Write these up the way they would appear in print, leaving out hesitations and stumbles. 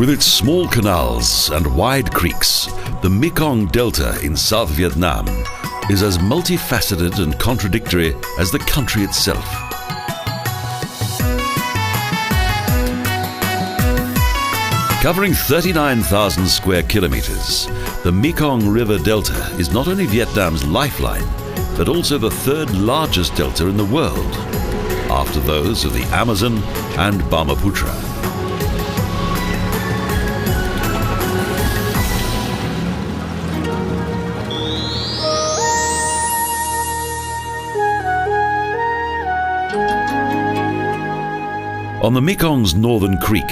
With its small canals and wide creeks, the Mekong Delta in South Vietnam is as multifaceted and contradictory as the country itself. Covering 39,000 square kilometers, the Mekong River Delta is not only Vietnam's lifeline, but also the third largest delta in the world, after those of the Amazon and Brahmaputra. On the Mekong's northern creek,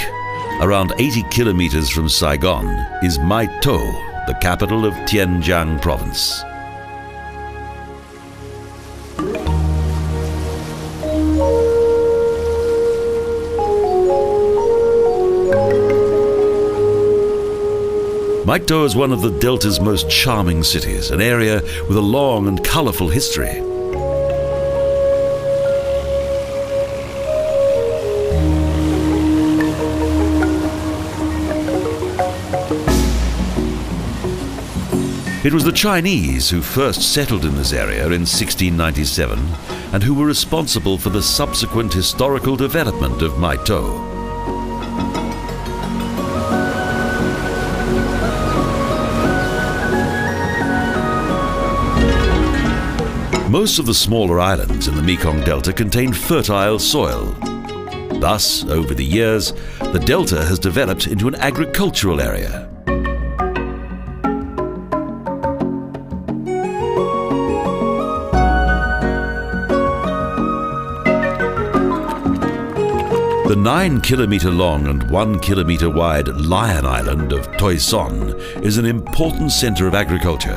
around 80 kilometers from Saigon, is Mai To, the capital of Tiên Giang province. Mai To is one of the Delta's most charming cities, an area with a long and colorful history. It was the Chinese who first settled in this area in 1697 and who were responsible for the subsequent historical development of Mai To. Most of the smaller islands in the Mekong Delta contain fertile soil. Thus, over the years, the delta has developed into an agricultural area. The 9-kilometer long and 1-kilometer wide Lion Island of Toi Son is an important center of agriculture.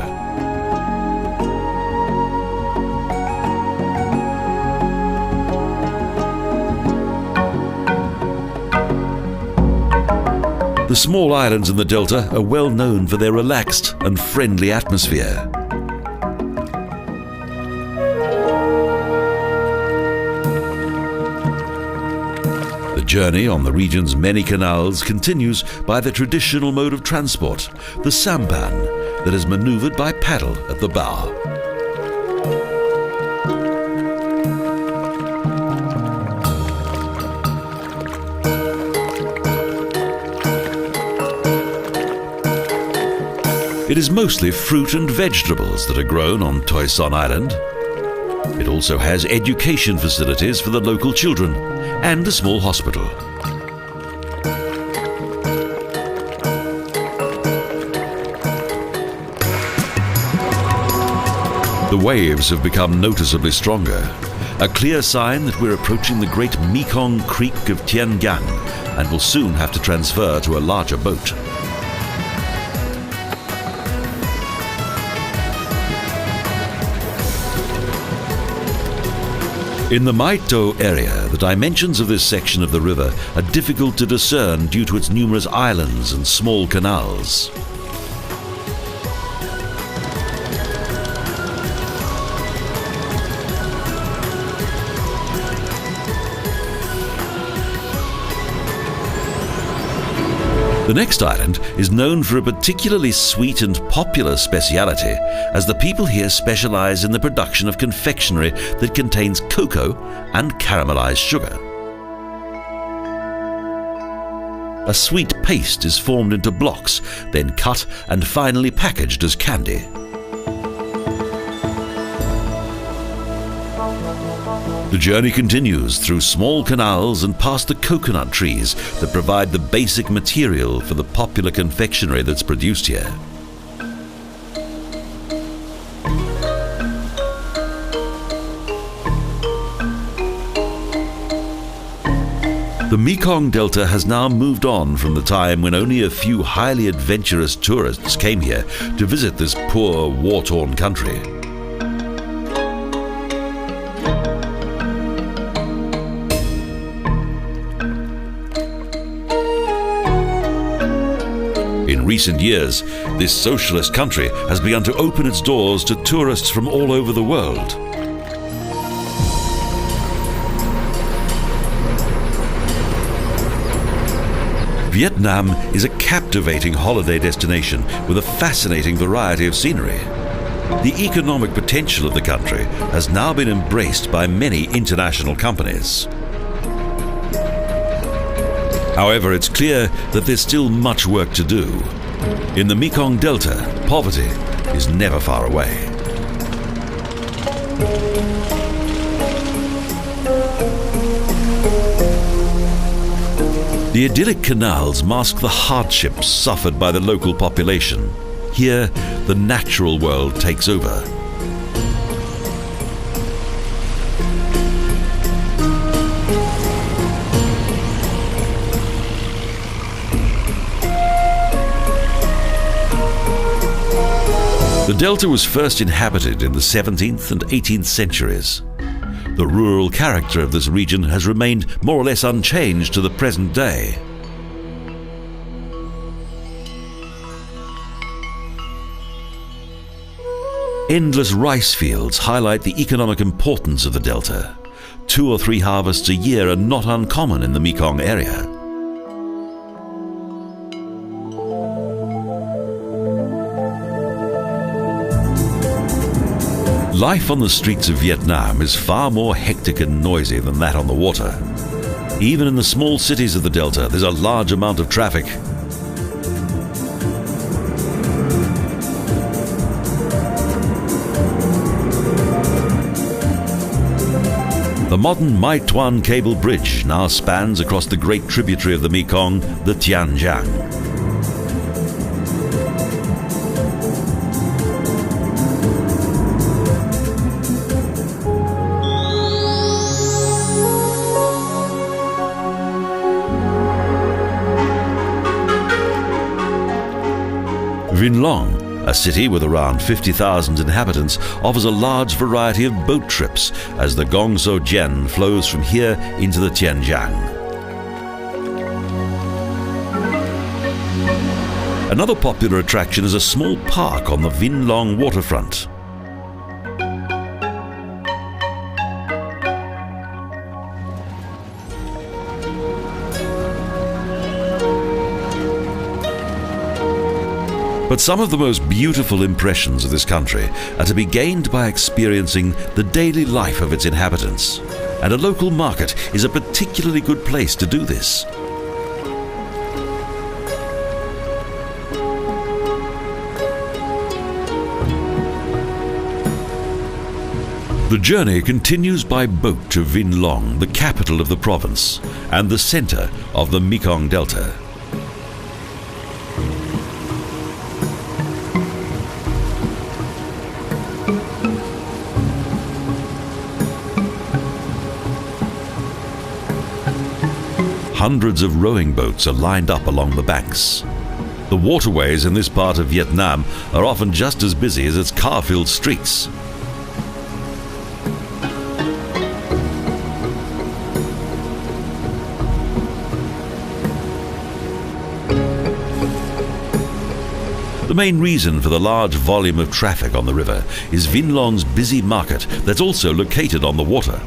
The small islands in the delta are well known for their relaxed and friendly atmosphere. The journey on the region's many canals continues by the traditional mode of transport, the sampan, that is maneuvered by paddle at the bow. It is mostly fruit and vegetables that are grown on Toi Son Island. It also has education facilities for the local children and a small hospital. The waves have become noticeably stronger, a clear sign that we're approaching the great Mekong Creek of Tiên Giang and will soon have to transfer to a larger boat. In the Mai To area, the dimensions of this section of the river are difficult to discern due to its numerous islands and small canals. The next island is known for a particularly sweet and popular speciality, as the people here specialize in the production of confectionery that contains cocoa and caramelized sugar. A sweet paste is formed into blocks, then cut and finally packaged as candy. The journey continues through small canals and past the coconut trees that provide the basic material for the popular confectionery that's produced here. The Mekong Delta has now moved on from the time when only a few highly adventurous tourists came here to visit this poor, war-torn country. In recent years, this socialist country has begun to open its doors to tourists from all over the world. Vietnam is a captivating holiday destination with a fascinating variety of scenery. The economic potential of the country has now been embraced by many international companies. However, it's clear that there's still much work to do. In the Mekong Delta, poverty is never far away. The idyllic canals mask the hardships suffered by the local population. Here, the natural world takes over. The delta was first inhabited in the 17th and 18th centuries. The rural character of this region has remained more or less unchanged to the present day. Endless rice fields highlight the economic importance of the delta. 2 or 3 harvests a year are not uncommon in the Mekong area. Life on the streets of Vietnam is far more hectic and noisy than that on the water. Even in the small cities of the delta, there's a large amount of traffic. The modern Mai Tuan cable bridge now spans across the great tributary of the Mekong, the Tian Giang. Vinh Long, a city with around 50,000 inhabitants, offers a large variety of boat trips as the Gong So Dien flows from here into the Tian Giang. Another popular attraction is a small park on the Vinh Long waterfront. But some of the most beautiful impressions of this country are to be gained by experiencing the daily life of its inhabitants, and a local market is a particularly good place to do this. The journey continues by boat to Vinh Long, the capital of the province and the center of the Mekong Delta. Hundreds of rowing boats are lined up along the banks. The waterways in this part of Vietnam are often just as busy as its car-filled streets. The main reason for the large volume of traffic on the river is Vinh Long's busy market that's also located on the water.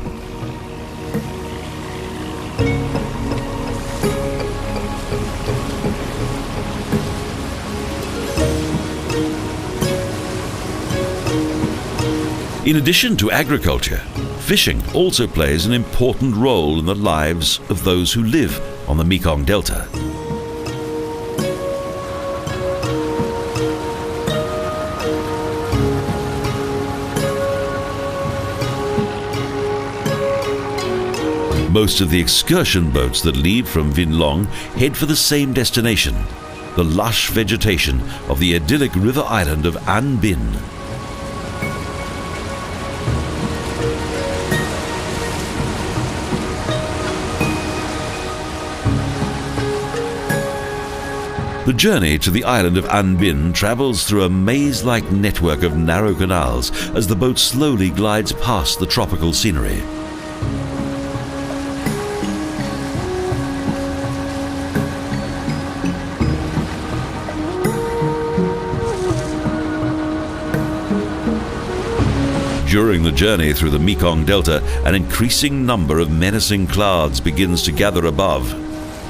In addition to agriculture, fishing also plays an important role in the lives of those who live on the Mekong Delta. Most of the excursion boats that leave from Vinh Long head for the same destination, the lush vegetation of the idyllic river island of An Binh. The journey to the island of An Binh travels through a maze-like network of narrow canals as the boat slowly glides past the tropical scenery. During the journey through the Mekong Delta, an increasing number of menacing clouds begins to gather above.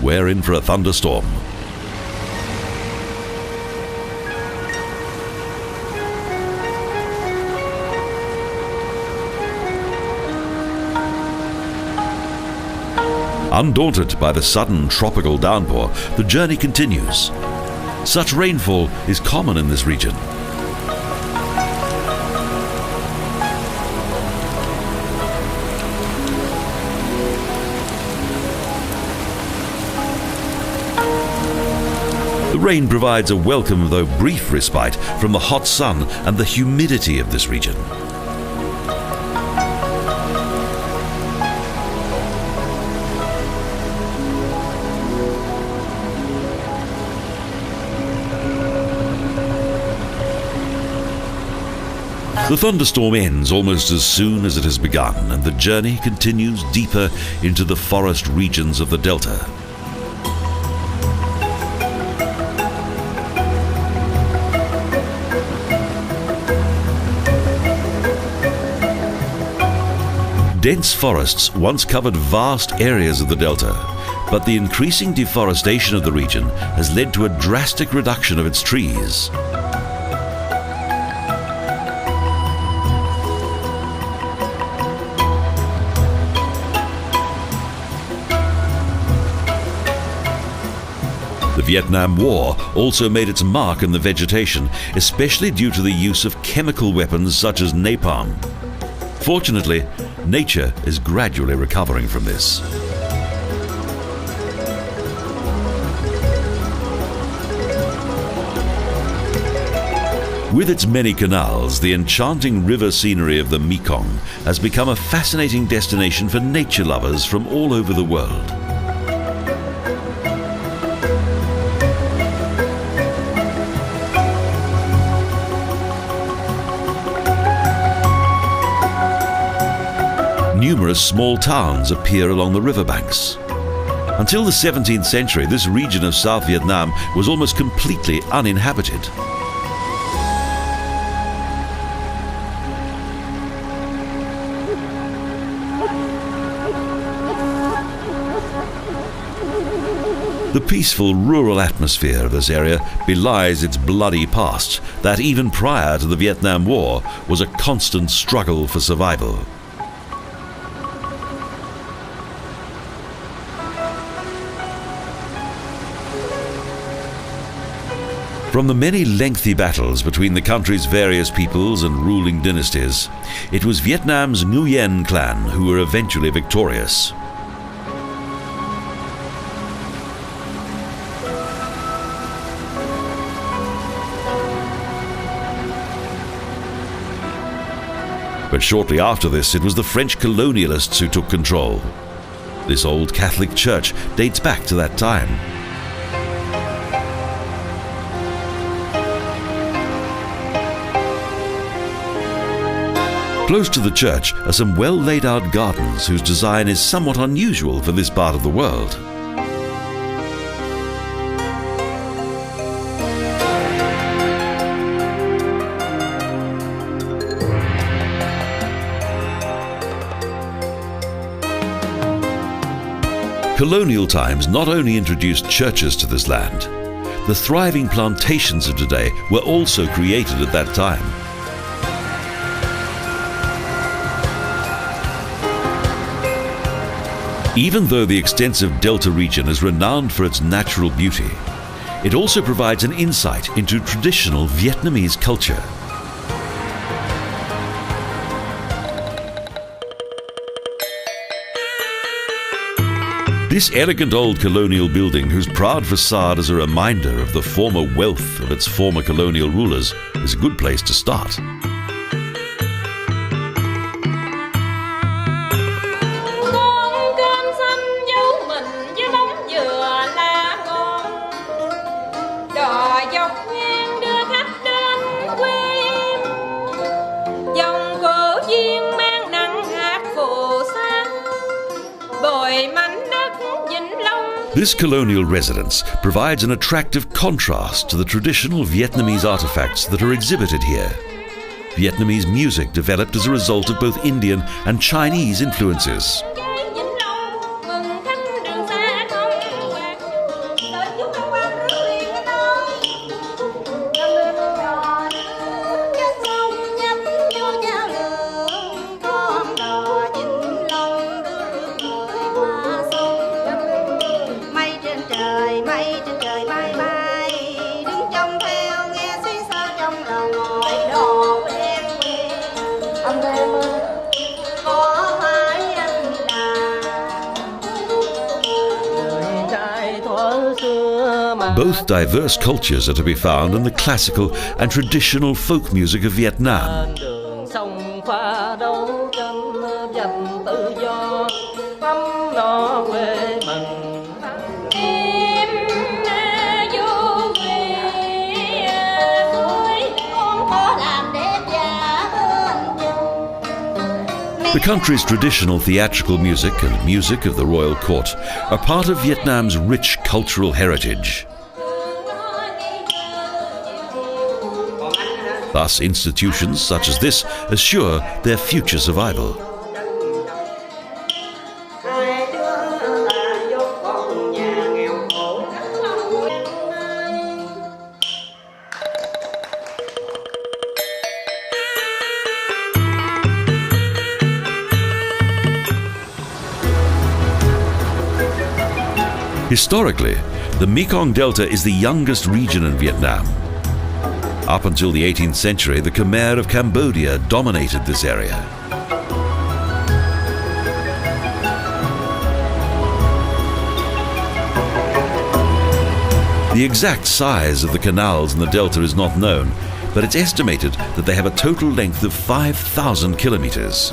We're in for a thunderstorm. Undaunted by the sudden tropical downpour, the journey continues. Such rainfall is common in this region. The rain provides a welcome though brief respite from the hot sun and the humidity of this region. The thunderstorm ends almost as soon as it has begun, and the journey continues deeper into the forest regions of the delta. Dense forests once covered vast areas of the delta, but the increasing deforestation of the region has led to a drastic reduction of its trees. The Vietnam War also made its mark in the vegetation, especially due to the use of chemical weapons such as napalm. Fortunately, nature is gradually recovering from this. With its many canals, the enchanting river scenery of the Mekong has become a fascinating destination for nature lovers from all over the world. Numerous small towns appear along the riverbanks. Until the 17th century, this region of South Vietnam was almost completely uninhabited. The peaceful rural atmosphere of this area belies its bloody past that, even prior to the Vietnam War, was a constant struggle for survival. From the many lengthy battles between the country's various peoples and ruling dynasties, it was Vietnam's Nguyen clan who were eventually victorious. But shortly after this, it was the French colonialists who took control. This old Catholic church dates back to that time. Close to the church are some well-laid-out gardens whose design is somewhat unusual for this part of the world. Colonial times not only introduced churches to this land, the thriving plantations of today were also created at that time. Even though the extensive delta region is renowned for its natural beauty, it also provides an insight into traditional Vietnamese culture. This elegant old colonial building, whose proud facade is a reminder of the former wealth of its former colonial rulers, is a good place to start. This colonial residence provides an attractive contrast to the traditional Vietnamese artifacts that are exhibited here. Vietnamese music developed as a result of both Indian and Chinese influences. Both diverse cultures are to be found in the classical and traditional folk music of Vietnam. The country's traditional theatrical music and music of the royal court are part of Vietnam's rich cultural heritage. Thus, institutions such as this assure their future survival. Historically, the Mekong Delta is the youngest region in Vietnam. Up until the 18th century, the Khmer of Cambodia dominated this area. The exact size of the canals in the delta is not known, but it's estimated that they have a total length of 5,000 kilometers.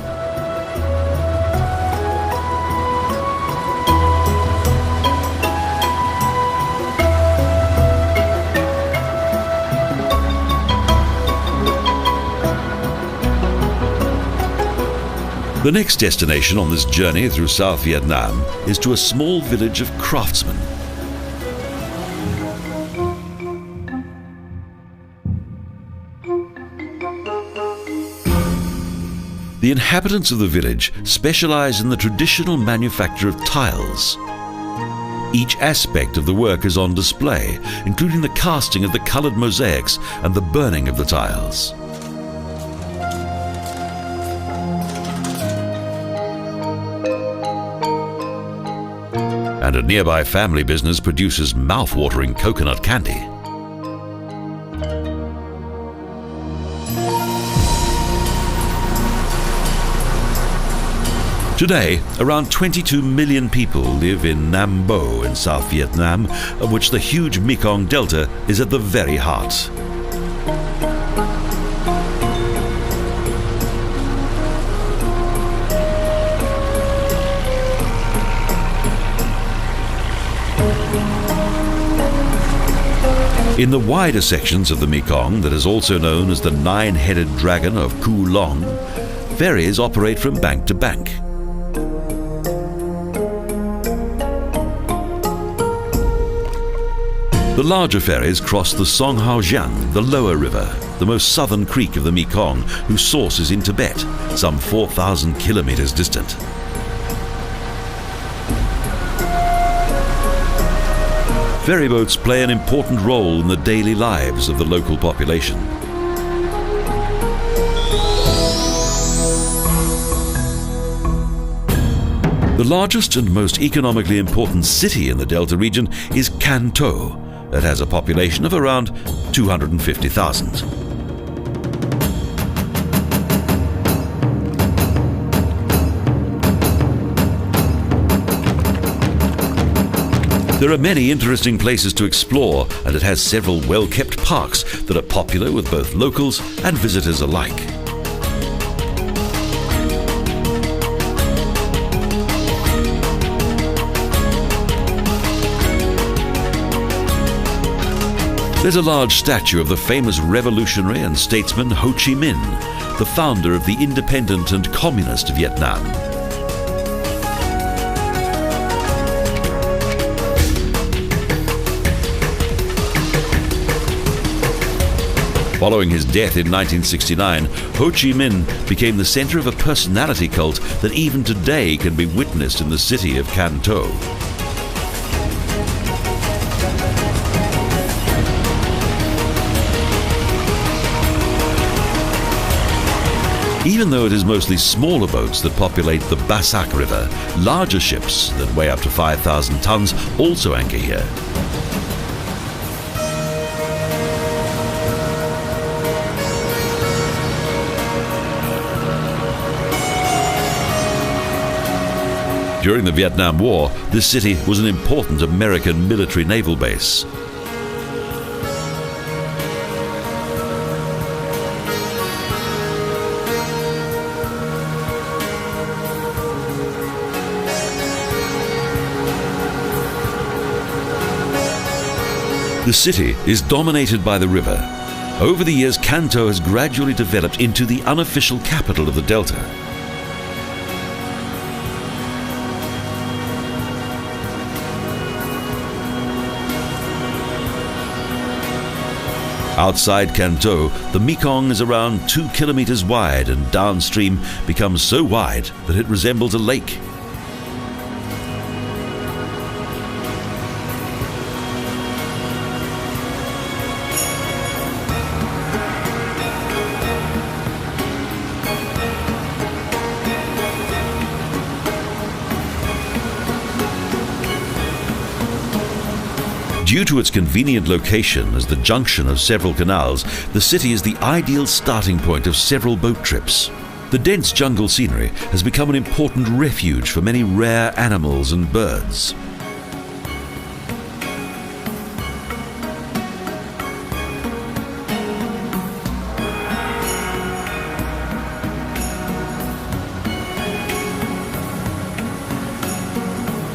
The next destination on this journey through South Vietnam is to a small village of craftsmen. The inhabitants of the village specialize in the traditional manufacture of tiles. Each aspect of the work is on display, including the casting of the colored mosaics and the burning of the tiles. And a nearby family business produces mouth-watering coconut candy. Today, around 22 million people live in Nam Bo in South Vietnam, of which the huge Mekong Delta is at the very heart. In the wider sections of the Mekong, that is also known as the nine-headed dragon of Cuu Long, ferries operate from bank to bank. The larger ferries cross the Song Hao Giang, the lower river, the most southern creek of the Mekong, whose source is in Tibet, some 4,000 kilometers distant. Ferryboats play an important role in the daily lives of the local population. The largest and most economically important city in the Delta region is Can Tho, that has a population of around 250,000. There are many interesting places to explore, and it has several well-kept parks that are popular with both locals and visitors alike. There's a large statue of the famous revolutionary and statesman Ho Chi Minh, the founder of the independent and communist Vietnam. Following his death in 1969, Ho Chi Minh became the center of a personality cult that even today can be witnessed in the city of Can Tho. Even though it is mostly smaller boats that populate the Basak River, larger ships that weigh up to 5,000 tons also anchor here. During the Vietnam War, this city was an important American military naval base. The city is dominated by the river. Over the years, Can Tho has gradually developed into the unofficial capital of the delta. Outside Can Tho, the Mekong is around 2 kilometers wide and downstream becomes so wide that it resembles a lake. Due to its convenient location as the junction of several canals, the city is the ideal starting point of several boat trips. The dense jungle scenery has become an important refuge for many rare animals and birds.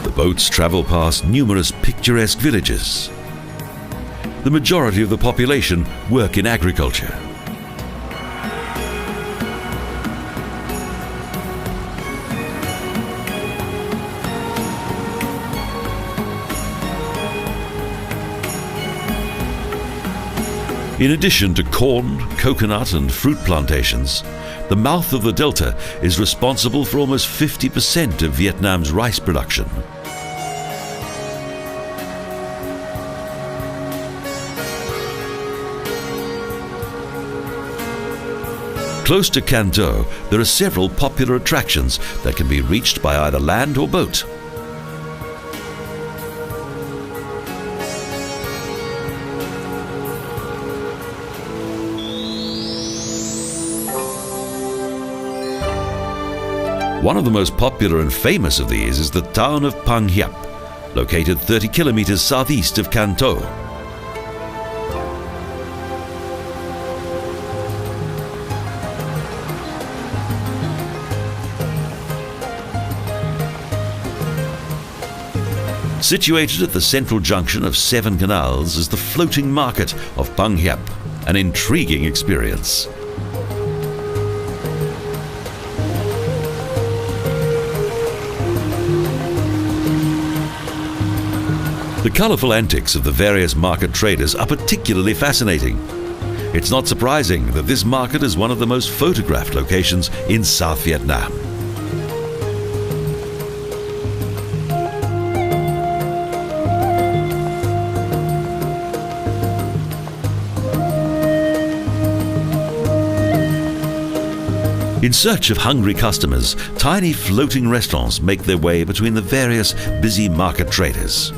The boats travel past numerous picturesque villages. The majority of the population work in agriculture. In addition to corn, coconut and fruit plantations, the mouth of the delta is responsible for almost 50% of Vietnam's rice production. Close to Can Tho, there are several popular attractions that can be reached by either land or boat. One of the most popular and famous of these is the town of Pang Hiap, located 30 kilometers southeast of Can Tho. Situated at the central junction of 7 canals is the floating market of Pang Hiap, an intriguing experience. The colourful antics of the various market traders are particularly fascinating. It's not surprising that this market is one of the most photographed locations in South Vietnam. In search of hungry customers, tiny floating restaurants make their way between the various busy market traders.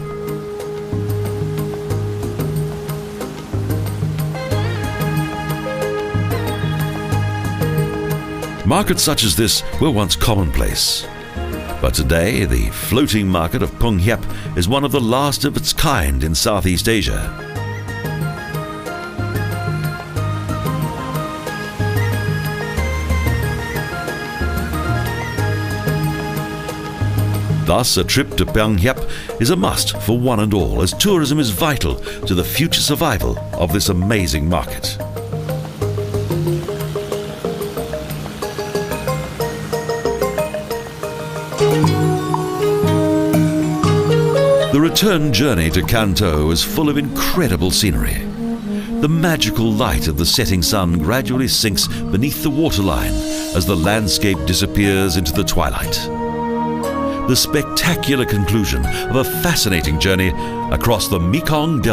Markets such as this were once commonplace. But today, the floating market of Pang Hiap is one of the last of its kind in Southeast Asia. Thus, a trip to Pang Hiap is a must for one and all, as tourism is vital to the future survival of this amazing market. The return journey to Can Tho is full of incredible scenery. The magical light of the setting sun gradually sinks beneath the waterline as the landscape disappears into the twilight. The spectacular conclusion of a fascinating journey across the Mekong Delta.